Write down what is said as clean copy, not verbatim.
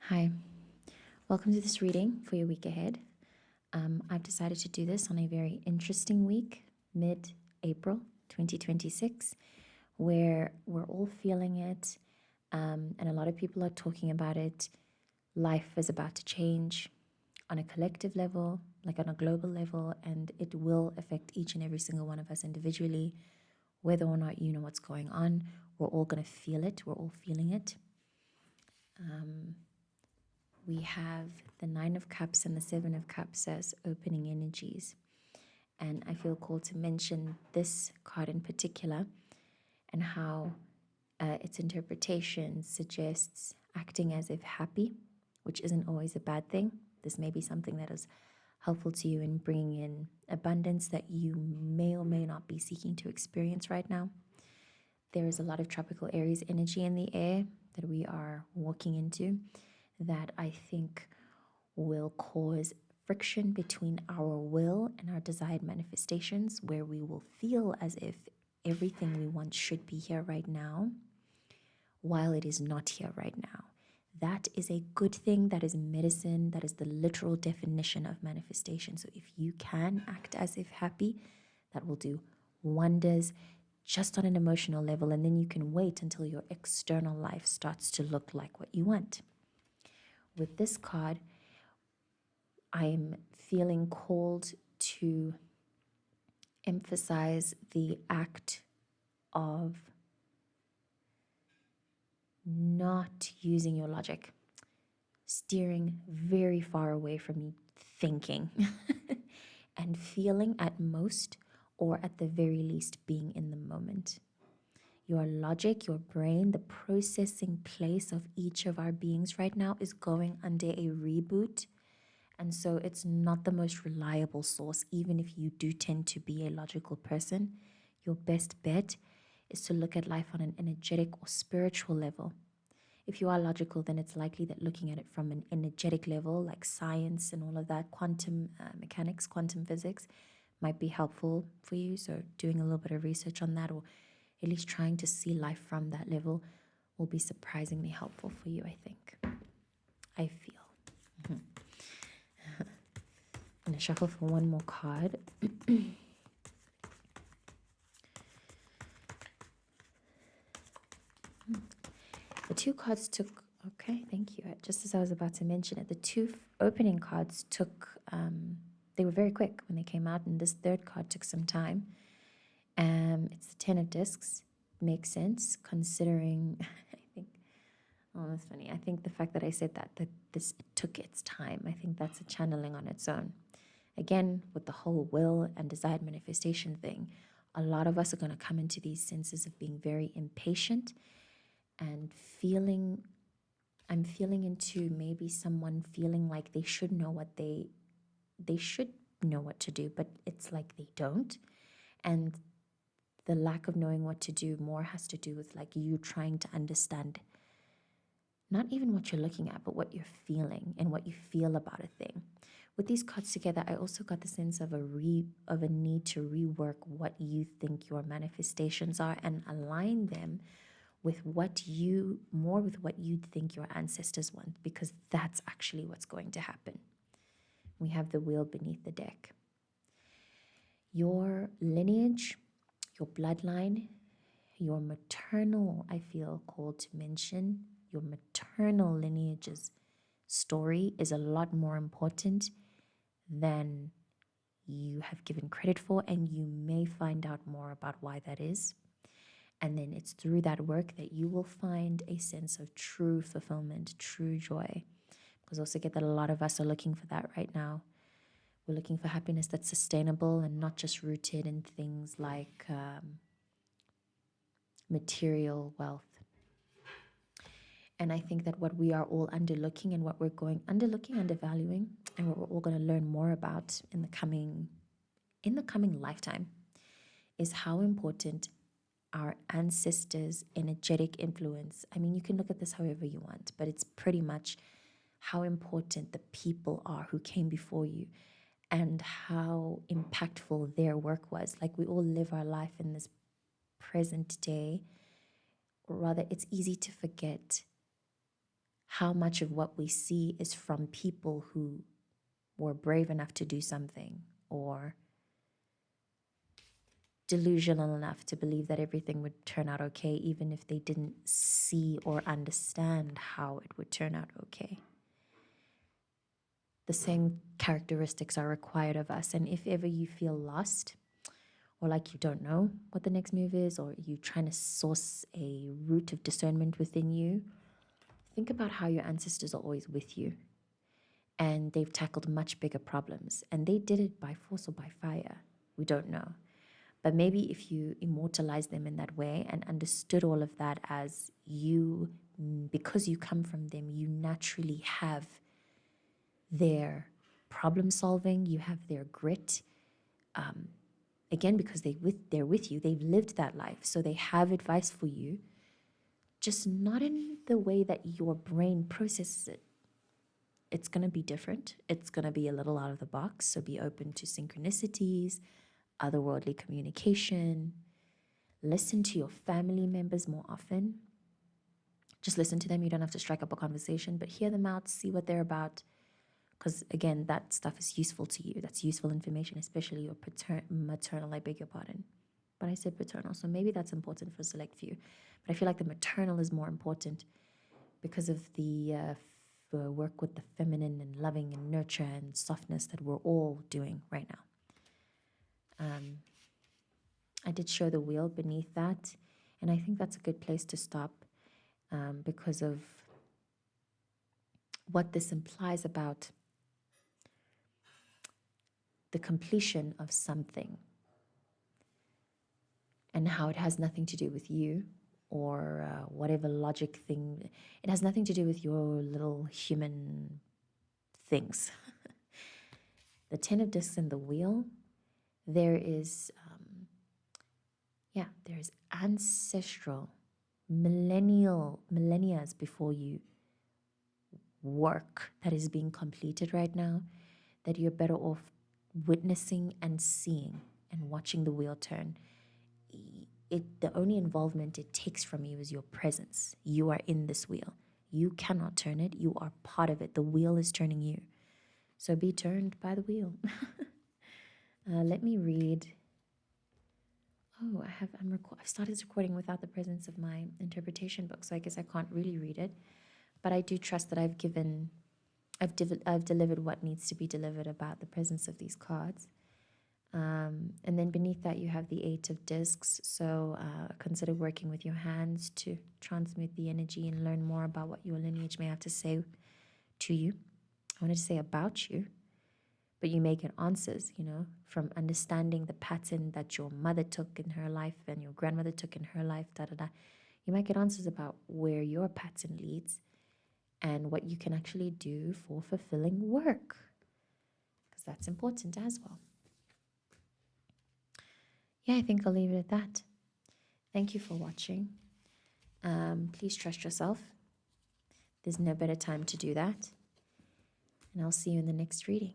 Hi, welcome to this reading for your week ahead. I've decided to do this on a very interesting week, mid April 2026, where we're all feeling it, and a lot of people are talking about it. Life is about to change on a collective level, like on a global level, and it will affect each and every single one of us individually, whether or not you know what's going on. We're all going to feel it, we're all feeling it. We have the Nine of Cups and the Seven of Cups as opening energies. And I feel called to mention this card in particular and how its interpretation suggests acting as if happy, which isn't always a bad thing. This may be something that is helpful to you in bringing in abundance that you may or may not be seeking to experience right now. There is a lot of tropical Aries energy in the air that we are walking into that I think will cause friction between our will and our desired manifestations, where we will feel as if everything we want should be here right now, while it is not here right now. That is a good thing. That is medicine. That is the literal definition of manifestation. So if you can act as if happy, that will do wonders just on an emotional level. And then you can wait until your external life starts to look like what you want. With this card, I'm feeling called to emphasize the act of not using your logic, steering very far away from thinking and feeling at most, or at the very least being in the moment. Your logic, your brain, the processing place of each of our beings right now is going under a reboot. And so it's not the most reliable source, even if you do tend to be a logical person. Your best bet is to look at life on an energetic or spiritual level. If you are logical, then it's likely that looking at it from an energetic level, like science and all of that, quantum mechanics, quantum physics, might be helpful for you. So doing a little bit of research on that, or at least trying to see life from that level, will be surprisingly helpful for you, I think. I feel. I'm going to shuffle for one more card. The two cards took, okay, thank you. Just as I was about to mention it, the two opening cards took, they were very quick when they came out, and this third card took some time. It's the Ten of Discs. Makes sense considering, I think, oh, that's funny. I think the fact that I said that this took its time, I think that's a channeling on its own. Again, with the whole will and desired manifestation thing, a lot of us are going to come into these senses of being very impatient and I'm feeling into maybe someone feeling like they should know what they should know what to do, but it's like they don't. And the lack of knowing what to do more has to do with like you trying to understand not even what you're looking at, but what you're feeling and what you feel about a thing. With these cards together, I also got the sense of a need to rework what you think your manifestations are and align them with what you think your ancestors want, because that's actually what's going to happen. We have the wheel beneath the deck. Your lineage, your bloodline, your maternal, I feel called to mention, your maternal lineage's story is a lot more important than you have given credit for, and you may find out more about why that is. And then it's through that work that you will find a sense of true fulfillment, true joy. Because also get that a lot of us are looking for that right now. We're looking for happiness that's sustainable and not just rooted in things like material wealth. And I think that what we are all underlooking and what we're undervaluing, and what we're all going to learn more about in the coming lifetime is how important our ancestors' energetic influence. I mean, you can look at this however you want, but it's pretty much how important the people are who came before you and how impactful their work was. Like, we all live our life in this present day, or rather, it's easy to forget how much of what we see is from people who were brave enough to do something, or delusional enough to believe that everything would turn out okay, even if they didn't see or understand how it would turn out okay. The same characteristics are required of us. And if ever you feel lost, or like you don't know what the next move is, or you're trying to source a root of discernment within you, think about how your ancestors are always with you. And they've tackled much bigger problems. And they did it by force or by fire. We don't know. But maybe if you immortalize them in that way and understood all of that as you, because you come from them, you naturally have their problem solving, you have their grit. Again, because they're with you, they've lived that life. So they have advice for you, just not in the way that your brain processes it. It's going to be different. It's going to be a little out of the box. So be open to synchronicities, otherworldly communication. Listen to your family members more often. Just listen to them. You don't have to strike up a conversation, but hear them out, see what they're about. Because again, that stuff is useful to you. That's useful information, especially your maternal, I beg your pardon. But I said paternal, so maybe that's important for a select few. But I feel like the maternal is more important because of the work with the feminine and loving and nurture and softness that we're all doing right now. I did show the wheel beneath that, and I think that's a good place to stop because of what this implies about the completion of something and how it has nothing to do with you or whatever logic thing. It has nothing to do with your little human things. The 10 of discs and the wheel, there is, there's ancestral, millennias before you work that is being completed right now that you're better off witnessing and seeing and watching the wheel turn. The only involvement it takes from you is your presence. You are in this wheel. You cannot turn it. You are part of it. The wheel is turning you. So be turned by the wheel. Let me read. Oh, I've started recording without the presence of my interpretation book, so I guess I can't really read it. But I do trust that I've delivered what needs to be delivered about the presence of these cards. And then beneath that, you have the 8 of discs. So consider working with your hands to transmute the energy and learn more about what your lineage may have to say to you. I wanted to say about you, but you may get answers, from understanding the pattern that your mother took in her life and your grandmother took in her life, You might get answers about where your pattern leads and what you can actually do for fulfilling work, because that's important as well. Yeah, I think I'll leave it at that. Thank you for watching. Please trust yourself. There's no better time to do that. And I'll see you in the next reading.